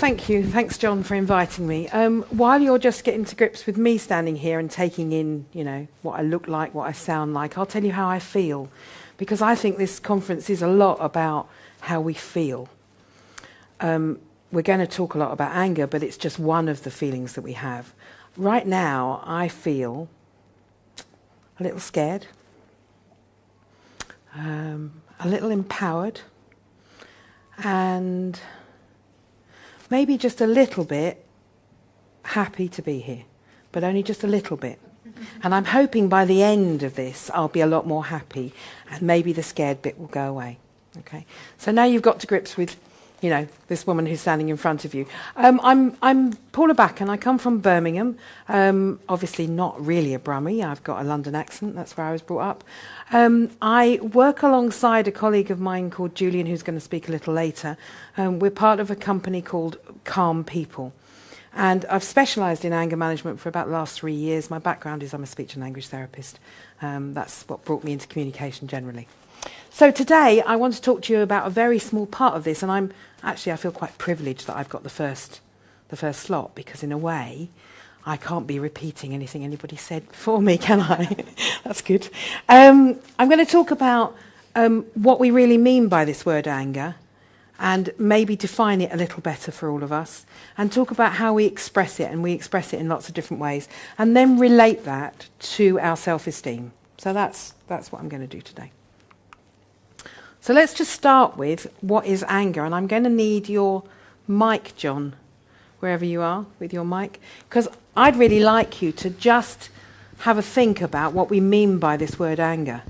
thank you. Thanks, John, for inviting me. While you're just getting to grips with me standing here and taking in, what I look like, what I sound like, I'll tell you how I feel, because I think this conference is a lot about how we feel. We're going to talk a lot about anger, but it's just one of the feelings that we have. Right now, I feel a little scared, a little empowered, and maybe just a little bit happy to be here, but only just a little bit. And I'm hoping by the end of this, I'll be a lot more happy, and maybe the scared bit will go away. Okay. So now you've got to grips with, this woman who's standing in front of you. I'm Paula Backen. I come from Birmingham. Obviously not really a Brummie. I've got a London accent. That's where I was brought up. I work alongside a colleague of mine called Julian, who's going to speak a little later. We're part of a company called Calm People. And I've specialised in anger management for about the last 3 years. My background is I'm a speech and language therapist. That's what brought me into communication generally. So today I want to talk to you about a very small part of this, and I feel quite privileged that I've got the first slot, because in a way I can't be repeating anything anybody said before me, can I? That's good. I'm going to talk about what we really mean by this word anger, and maybe define it a little better for all of us, and talk about how we express it, and we express it in lots of different ways, and then relate that to our self-esteem. So that's what I'm going to do today. So let's just start with what is anger, and I'm going to need your mic, John, wherever you are with your mic, because I'd really like you to just have a think about what we mean by this word anger.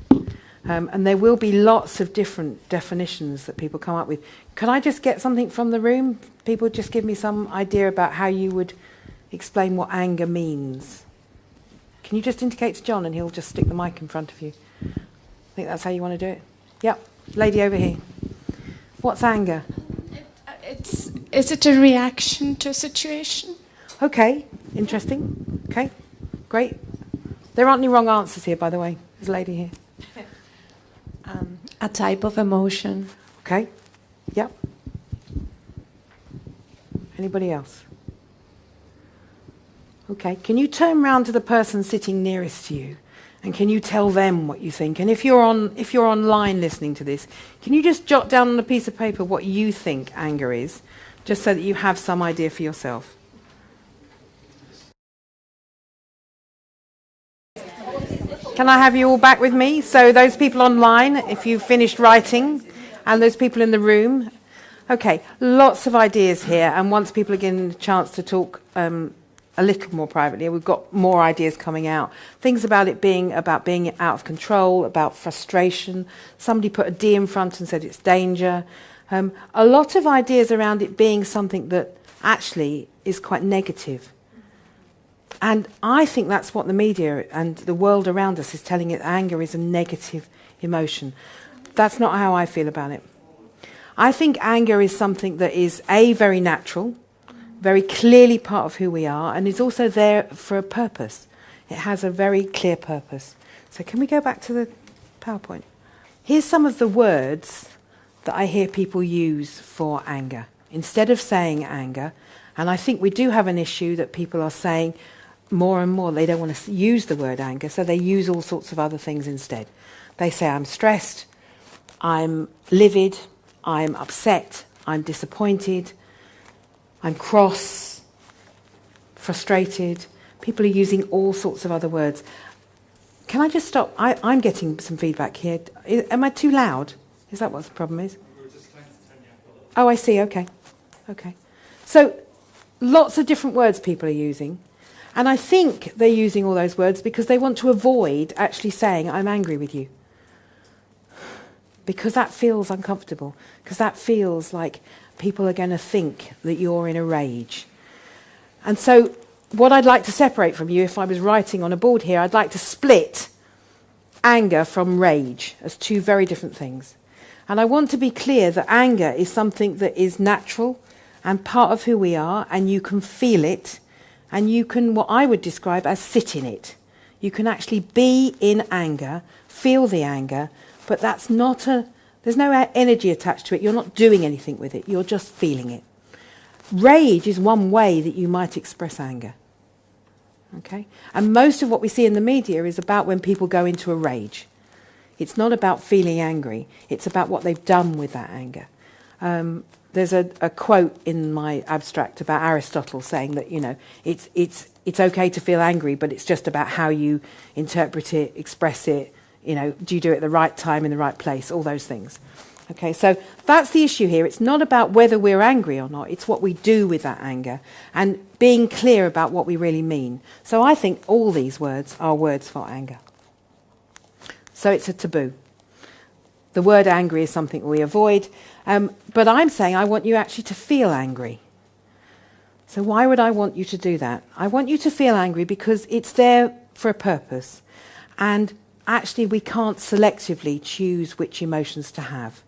And there will be lots of different definitions that people come up with. Can I just get something from the room? People just give me some idea about how you would explain what anger means. Can you just indicate to John, and he'll just stick the mic in front of you? I think that's how you want to do it. Yep. Lady over here. What's anger? Is it a reaction to a situation? Okay, interesting. Okay, great. There aren't any wrong answers here, by the way. There's a lady here. A type of emotion. Okay, yep. Anybody else? Okay, can you turn round to the person sitting nearest to you? And can you tell them what you think? And if you're online listening to this, can you just jot down on a piece of paper what you think anger is, just so that you have some idea for yourself? Can I have you all back with me? So those people online, if you've finished writing, and those people in the room. Okay, lots of ideas here, and once people are given a chance to talk a little more privately, we've got more ideas coming out. Things about it being out of control, about frustration. Somebody put a D in front and said it's danger. A lot of ideas around it being something that actually is quite negative. And I think that's what the media and the world around us is telling it. Anger is a negative emotion. That's not how I feel about it. I think anger is something that is very natural, very clearly part of who we are, and is also there for a purpose. It has a very clear purpose. So can we go back to the PowerPoint? Here's some of the words that I hear people use for anger. Instead of saying anger, and I think we do have an issue that people are saying more and more, they don't want to use the word anger, so they use all sorts of other things instead. They say, I'm stressed, I'm livid, I'm upset, I'm disappointed, I'm cross, frustrated. People are using all sorts of other words. Can I just stop? I'm getting some feedback here. Am I too loud? Is that what the problem is? Oh, I see. Okay. So lots of different words people are using. And I think they're using all those words because they want to avoid actually saying, I'm angry with you. Because that feels uncomfortable. Because that feels like people are going to think that you're in a rage. And so what I'd like to separate from you, if I was writing on a board here, I'd like to split anger from rage as two very different things. And I want to be clear that anger is something that is natural and part of who we are, and you can feel it, and you can, what I would describe as, sit in it. You can actually be in anger, feel the anger, but that's not there's no energy attached to it. You're not doing anything with it. You're just feeling it. Rage is one way that you might express anger. Okay? And most of what we see in the media is about when people go into a rage. It's not about feeling angry. It's about what they've done with that anger. There's a quote in my abstract about Aristotle saying that, it's okay to feel angry, but it's just about how you interpret it, express it. Do you do it at the right time, in the right place, all those things. Okay, so that's the issue here. It's not about whether we're angry or not. It's what we do with that anger and being clear about what we really mean. So I think all these words are words for anger. So it's a taboo. The word angry is something we avoid. But I'm saying I want you actually to feel angry. So why would I want you to do that? I want you to feel angry because it's there for a purpose. And actually we can't selectively choose which emotions to have.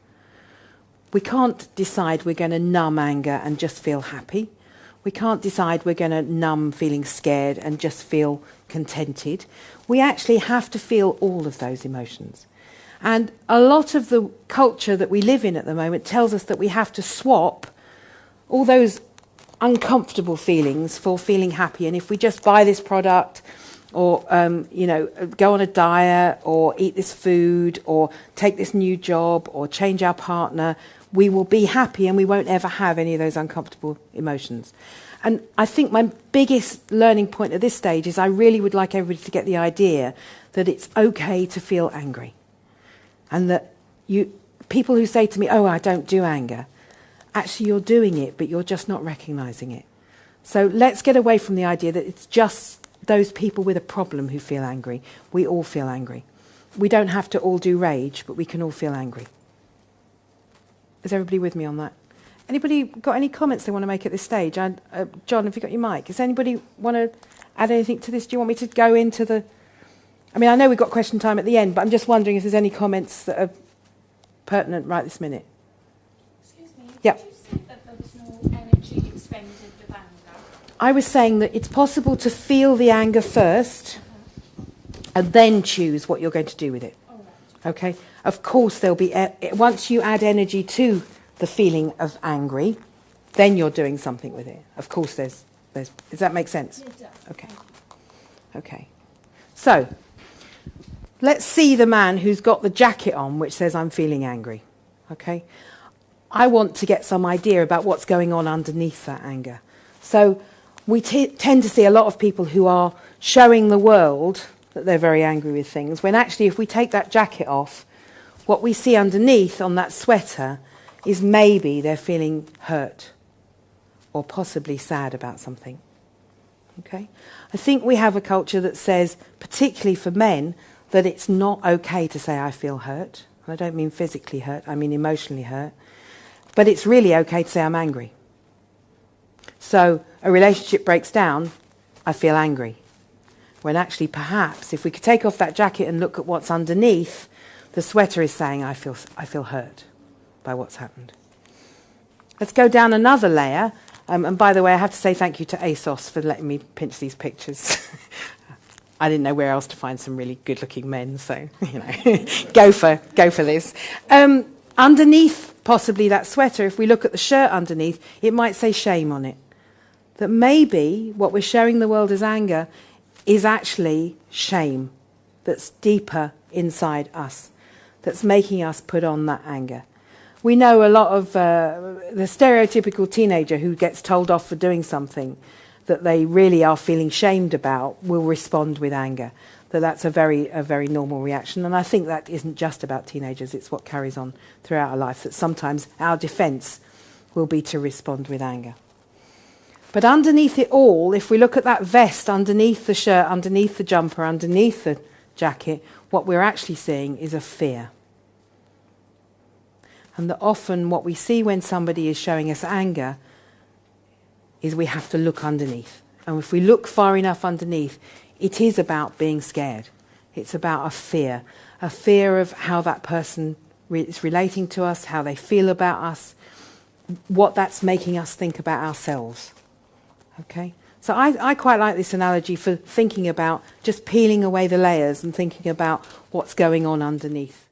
We can't decide we're going to numb anger and just feel happy. We can't decide we're going to numb feeling scared and just feel contented. We actually have to feel all of those emotions. And a lot of the culture that we live in at the moment tells us that we have to swap all those uncomfortable feelings for feeling happy. And if we just buy this product or, go on a diet or eat this food or take this new job or change our partner, we will be happy and we won't ever have any of those uncomfortable emotions. And I think my biggest learning point at this stage is I really would like everybody to get the idea that it's okay to feel angry. And that people who say to me, oh, I don't do anger, actually you're doing it, but you're just not recognising it. So let's get away from the idea that it's just those people with a problem who feel angry. We all feel angry. We don't have to all do rage, but we can all feel angry. Is everybody with me on that? Anybody got any comments they want to make at this stage? John, have you got your mic? Does anybody want to add anything to this? Do you want me to go into the... I know we've got question time at the end, but I'm just wondering if there's any comments that are pertinent right this minute. Excuse me, Yep. Did you say that there was no energy expended with anger? I was saying that it's possible to feel the anger first and then choose what you're going to do with it. All right. Okay? Of course, there'll be... once you add energy to the feeling of angry, then you're doing something with it. Of course, there's... Does that make sense? It does. Okay. Okay. So... let's see the man who's got the jacket on which says, I'm feeling angry. Okay? I want to get some idea about what's going on underneath that anger. So we tend to see a lot of people who are showing the world that they're very angry with things, when actually if we take that jacket off, what we see underneath on that sweater is maybe they're feeling hurt or possibly sad about something. Okay? I think we have a culture that says, particularly for men, that it's not okay to say I feel hurt. And I don't mean physically hurt, I mean emotionally hurt. But it's really okay to say I'm angry. So a relationship breaks down, I feel angry. When actually perhaps if we could take off that jacket and look at what's underneath, the sweater is saying I feel hurt by what's happened. Let's go down another layer. And by the way, I have to say thank you to ASOS for letting me pinch these pictures. I didn't know where else to find some really good-looking men, so, go for this. Underneath, possibly, that sweater, if we look at the shirt underneath, it might say shame on it. That maybe what we're showing the world as anger is actually shame that's deeper inside us, that's making us put on that anger. We know a lot of the stereotypical teenager who gets told off for doing something that they really are feeling shamed about will respond with anger. That's a very normal reaction. And I think that isn't just about teenagers, it's what carries on throughout our life, that sometimes our defence will be to respond with anger. But underneath it all, if we look at that vest underneath the shirt, underneath the jumper, underneath the jacket, what we're actually seeing is a fear. And that often what we see when somebody is showing us anger is we have to look underneath. And if we look far enough underneath, it is about being scared. It's about a fear of how that person is relating to us, how they feel about us, what that's making us think about ourselves. Okay? So I quite like this analogy for thinking about just peeling away the layers and thinking about what's going on underneath.